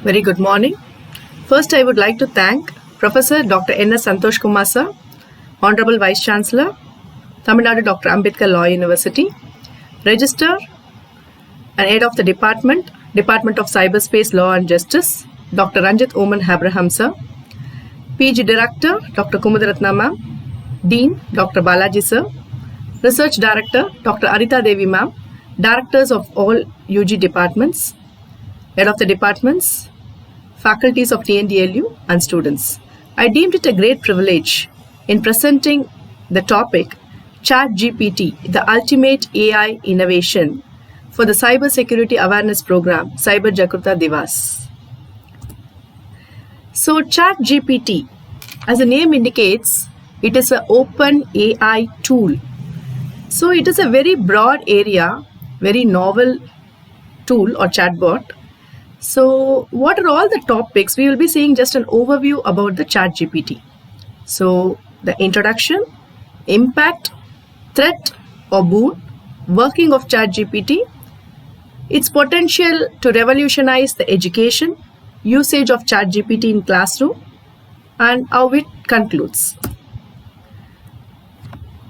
Very good morning. First, I would like to thank Professor Dr. N.S. Santhosh Kumar sir, Honorable Vice Chancellor, Tamil Nadu Dr. Ambedkar Law University, Registrar and Head of the Department of Cyberspace Law and Justice, Dr. Ranjit Abraham sir, PG Director, Dr. Kumar ma'am, Dean, Dr. Balaji sir, Research Director, Dr. Arita Devi ma'am, Directors of all UG departments, Head of the departments, faculties of TNDALU and students. I deemed it a great privilege in presenting the topic ChatGPT, the ultimate AI innovation for the Cyber Security Awareness Program, Cyber Jagrata Divas. So ChatGPT, as the name indicates, it is an open AI tool. So it is a very broad area, very novel tool or chatbot. So what are all the topics? We will be seeing just an overview about the ChatGPT. So the introduction, impact, threat or boon, working of ChatGPT, its potential to revolutionize the education, usage of ChatGPT in classroom, and how it concludes.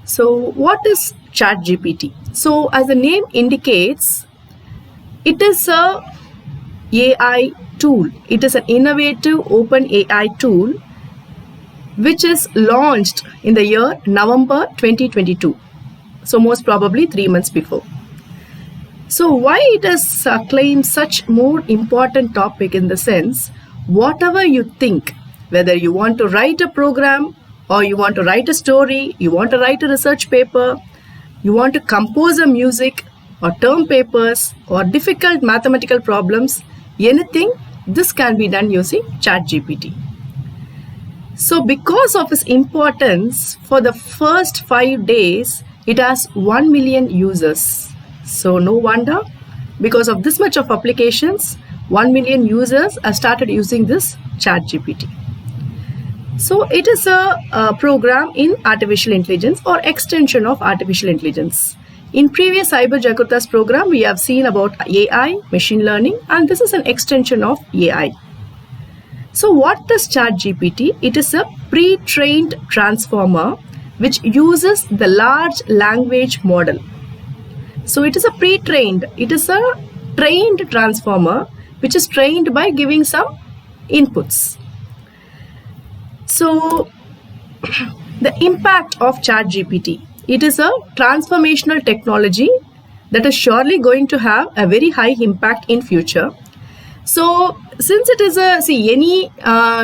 So what is ChatGPT? So as the name indicates, it is a AI tool. It is an innovative open AI tool which is launched in the year November 2022. So most probably 3 months before. So why it has claimed such more important topic in the sense, whatever you think, whether you want to write a program or you want to write a story, you want to write a research paper, you want to compose a music or term papers or difficult mathematical problems, anything, this can be done using ChatGPT. So because of its importance, for the first 5 days, it has 1 million users. So no wonder, because of this much of applications, 1 million users have started using this ChatGPT. So it is a program in artificial intelligence or extension of artificial intelligence. In previous Cyber Jagrata's program, we have seen about AI, machine learning, and this is an extension of AI. So what is ChatGPT? It is a pre-trained transformer which uses the large language model. So it is a pre-trained, it is a trained transformer which is trained by giving some inputs. So the impact of ChatGPT, it is a transformational technology that is surely going to have a very high impact in future. So since it is any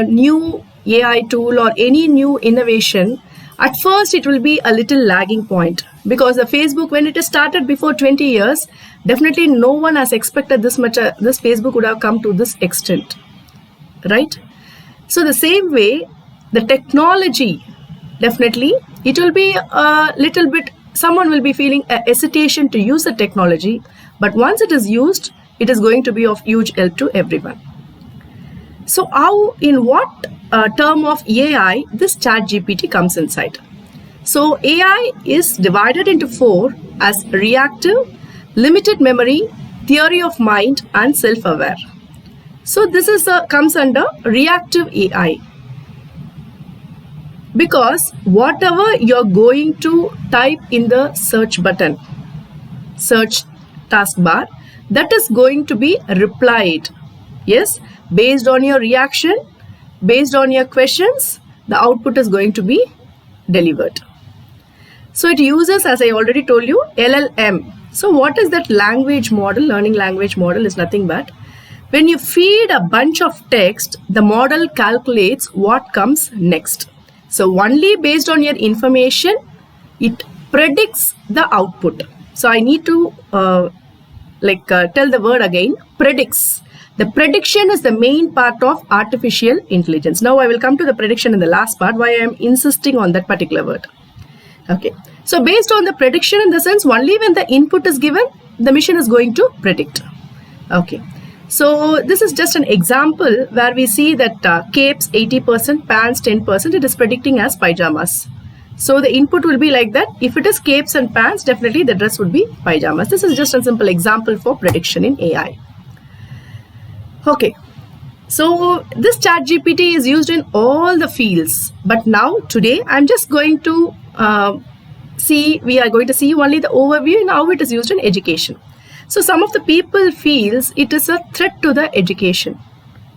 new AI tool or any new innovation, at first it will be a little lagging point, because the Facebook, when it is started before 20 years, definitely no one has expected this much, this Facebook would have come to this extent, right? So the same way, the technology, definitely, it will be a little bit, someone will be feeling a hesitation to use the technology, but once it is used, it is going to be of huge help to everyone. So how, in what term of AI this ChatGPT comes inside? So AI is divided into 4 as reactive, limited memory, theory of mind, and self-aware. So this is comes under reactive AI. Because whatever you're going to type in the search button, search taskbar, that is going to be replied. Yes, based on your reaction, based on your questions, the output is going to be delivered. So it uses, as I already told you, LLM. So what is that language model? Learning language model is nothing but when you feed a bunch of text, the model calculates what comes next. So only based on your information, it predicts the output. So I need to tell the word again, predicts. The prediction is the main part of artificial intelligence. Now I will come to the prediction in the last part, why I am insisting on that particular word. Okay. So based on the prediction, in the sense, only when the input is given, the machine is going to predict. Okay. So this is just an example where we see that capes 80%, pants 10%, it is predicting as pajamas. So the input will be like that. If it is capes and pants, definitely the dress would be pajamas. This is just a simple example for prediction in AI. Okay. So this chat GPT is used in all the fields. But now today I'm just going to we are going to see only the overview and how it is used in education. So some of the people feels it is a threat to the education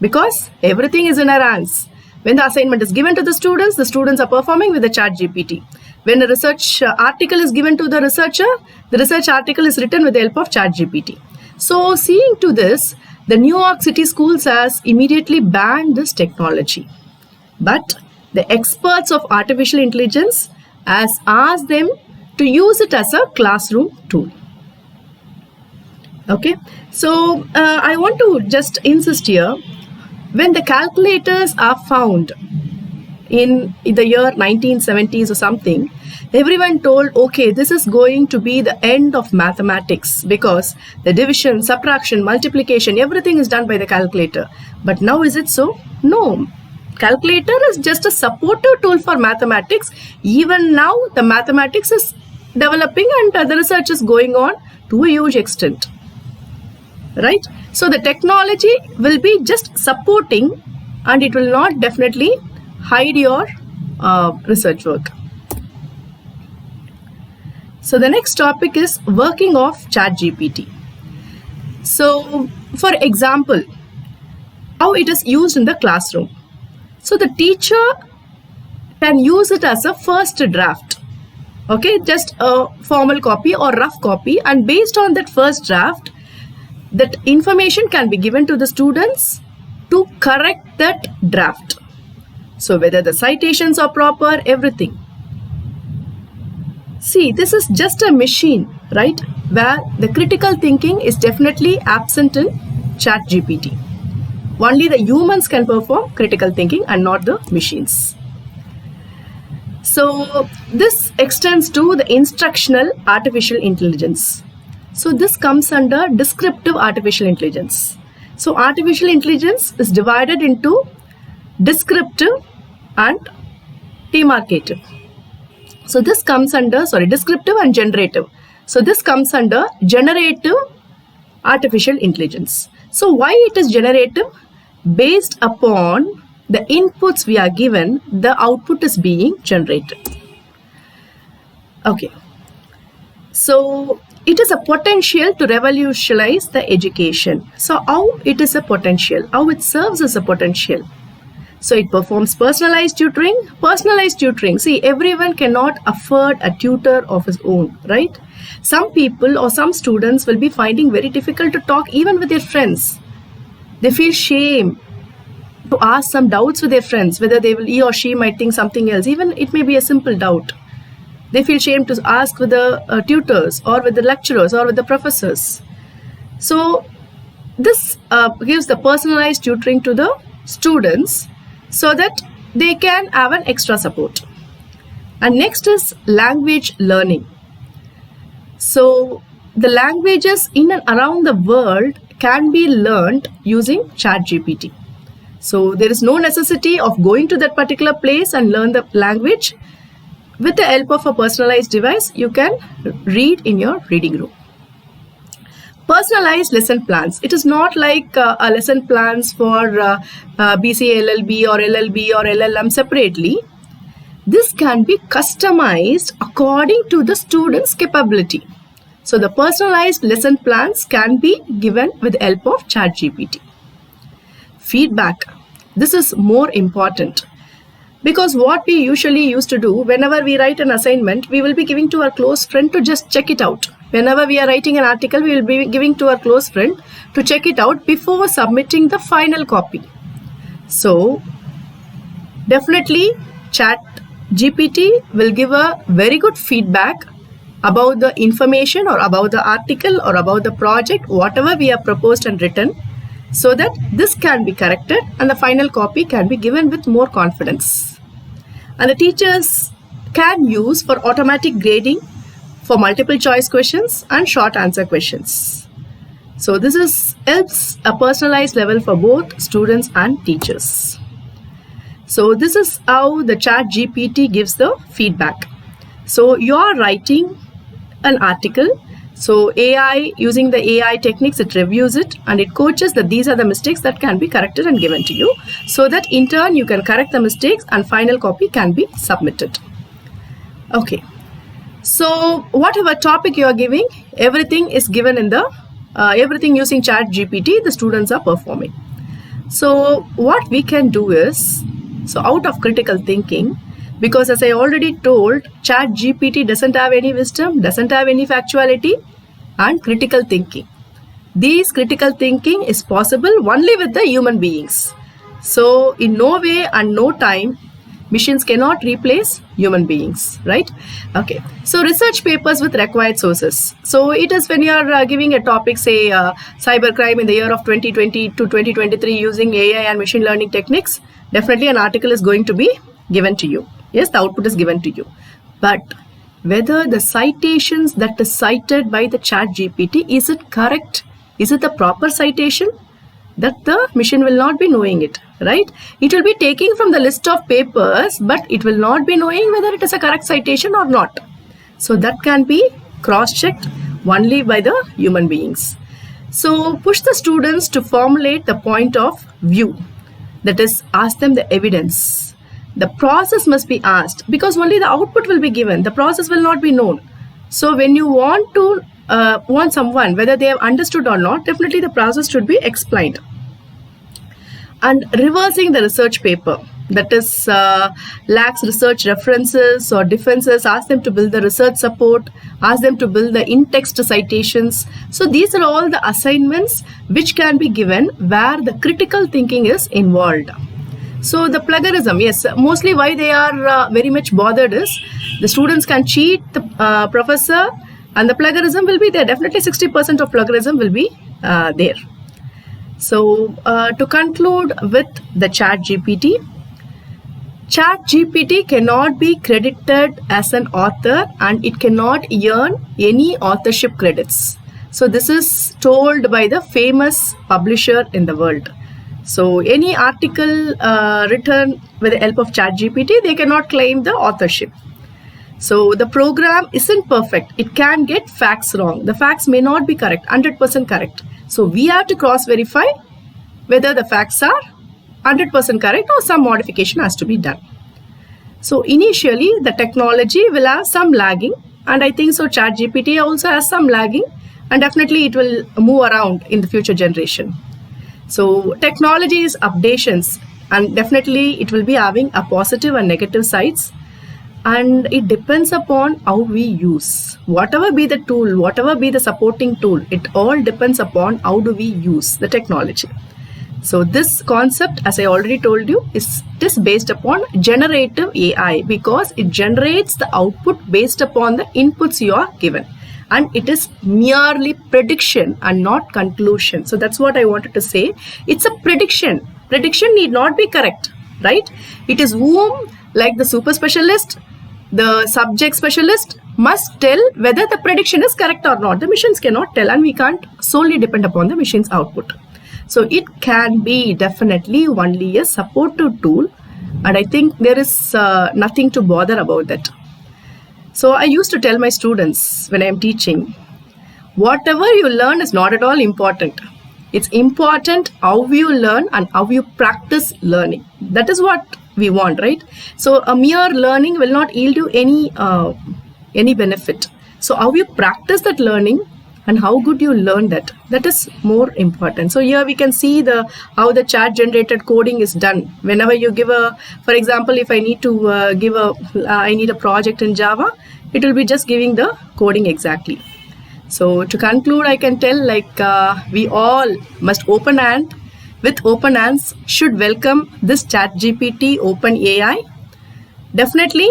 because everything is in our hands. When the assignment is given to the students are performing with the chat GPT. When a research article is given to the researcher, the research article is written with the help of chat GPT. So seeing to this, the New York City schools has immediately banned this technology. But the experts of artificial intelligence has asked them to use it as a classroom tool. Okay, so I want to just insist here, when the calculators are found in the year 1970s or something, everyone told, okay, this is going to be the end of mathematics because the division, subtraction, multiplication, everything is done by the calculator. But now is it so? No. Calculator is just a supportive tool for mathematics. Even now, the mathematics is developing and the research is going on to a huge extent. Right? So the technology will be just supporting and it will not definitely hide your research work. So the next topic is working of ChatGPT. So for example, how it is used in the classroom. So the teacher can use it as a first draft. Okay, just a formal copy or rough copy, and based on that first draft, that information can be given to the students to correct that draft. So whether the citations are proper, everything. See, this is just a machine, right? Where the critical thinking is definitely absent in ChatGPT. Only the humans can perform critical thinking and not the machines. So this extends to the instructional artificial intelligence. So this comes under descriptive artificial intelligence. So artificial intelligence is divided into descriptive and demarcative. So this comes under, descriptive and generative. So this comes under generative artificial intelligence. So why it is generative? Based upon the inputs we are given, the output is being generated. Okay. So it is a potential to revolutionize the education. So how it is a potential? How it serves as a potential? So it performs personalized tutoring. Personalized tutoring. See, everyone cannot afford a tutor of his own, right? Some people or some students will be finding very difficult to talk even with their friends. They feel shame to ask some doubts with their friends, whether he or she might think something else. Even it may be a simple doubt. They feel shame to ask with the tutors or with the lecturers or with the professors. So this gives the personalized tutoring to the students so that they can have an extra support. And next is language learning. So the languages in and around the world can be learned using ChatGPT. So there is no necessity of going to that particular place and learn the language. With the help of a personalized device, you can read in your reading room. Personalized lesson plans. It is not like a lesson plans for BCA, LLB or LLB or LLM separately. This can be customized according to the student's capability. So the personalized lesson plans can be given with the help of ChatGPT. Feedback. This is more important. Because what we usually used to do, whenever we write an assignment, we will be giving to our close friend to just check it out. Whenever we are writing an article, we will be giving to our close friend to check it out before submitting the final copy. So, definitely ChatGPT will give a very good feedback about the information or about the article or about the project, whatever we have proposed and written, so that this can be corrected and the final copy can be given with more confidence. And the teachers can use for automatic grading for multiple choice questions and short answer questions. So this helps a personalized level for both students and teachers. So this is how the ChatGPT gives the feedback. So you are writing an article, So AI, using the AI techniques, it reviews it and it coaches that these are the mistakes that can be corrected and given to you, so that in turn you can correct the mistakes and final copy can be submitted. Okay. So whatever topic you are giving, everything is given in the, everything using Chat GPT, the students are performing. So what we can do is, so out of critical thinking, because as I already told, Chat GPT doesn't have any wisdom, doesn't have any factuality and critical thinking. These critical thinking is possible only with the human beings. So in no way and no time, machines cannot replace human beings, right? Okay. So research papers with required sources. So it is when you are giving a topic, say cybercrime in the year of 2020 to 2023 using AI and machine learning techniques, definitely an article is going to be given to you. Yes, the output is given to you. But whether the citations that is cited by the Chat GPT, is it correct? Is it the proper citation? That the machine will not be knowing it, right? It will be taking from the list of papers, but it will not be knowing whether it is a correct citation or not. So that can be cross-checked only by the human beings. So push the students to formulate the point of view. That is, ask them the evidence. The process must be asked, because only the output will be given. The process will not be known. So when you want to want someone, whether they have understood or not, definitely the process should be explained. And reversing the research paper, that is lacks research references or defenses, ask them to build the research support, ask them to build the in-text citations. So these are all the assignments which can be given where the critical thinking is involved. So the plagiarism, yes, mostly why they are very much bothered is the students can cheat the professor and the plagiarism will be there. Definitely 60% of plagiarism will be there. So to conclude with the Chat GPT, Chat GPT cannot be credited as an author and it cannot earn any authorship credits. So this is told by the famous publisher in the world. So any article written with the help of Chat GPT, they cannot claim the authorship. So the program isn't perfect. It can get facts wrong. The facts may not be correct, 100% correct. So we have to cross-verify whether the facts are 100% correct or some modification has to be done. So initially the technology will have some lagging, and I think so Chat GPT also has some lagging, and definitely it will move around in the future generation. So technology is updations, and definitely it will be having a positive and negative sides, and it depends upon how we use. Whatever be the tool, whatever be the supporting tool, it all depends upon how do we use the technology. So this concept, as I already told you, is based upon generative AI, because it generates the output based upon the inputs you are given. And it is merely prediction and not conclusion. So that's what I wanted to say. It's a prediction. Prediction need not be correct, right? It is whom, like the super specialist, the subject specialist must tell whether the prediction is correct or not. The machines cannot tell, and we can't solely depend upon the machine's output. So it can be definitely only a supportive tool, and I think there is nothing to bother about that. So I used to tell my students when I am teaching, whatever you learn is not at all important. It's important how you learn and how you practice learning. That is what we want, right? So a mere learning will not yield you any benefit. So how you practice that learning and how good you learn that is more important. So here we can see how the chat generated coding is done. Whenever you give for example, if I need to I need a project in Java, it will be just giving the coding exactly. So to conclude, I can tell we all must with open hands should welcome this Chat GPT Open AI. Definitely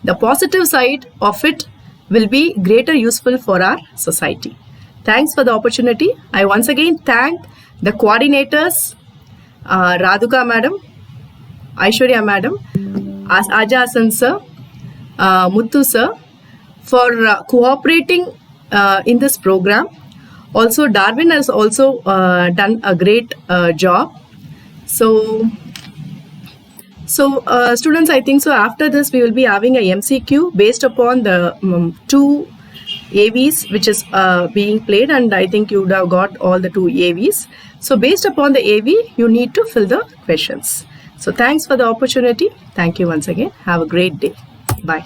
the positive side of it will be greater useful for our society. Thanks for the opportunity. I once again thank the coordinators, Radhuka madam, Aishwarya madam, Aja Hasan sir, Muthu sir, for cooperating in this program. Also, Darwin has also done a great job. So students, I think so after this we will be having a MCQ based upon the two AVs which is being played, and I think you would have got all the 2 AVs. So based upon the AV, you need to fill the questions. So thanks for the opportunity. Thank you once again. Have a great day. Bye.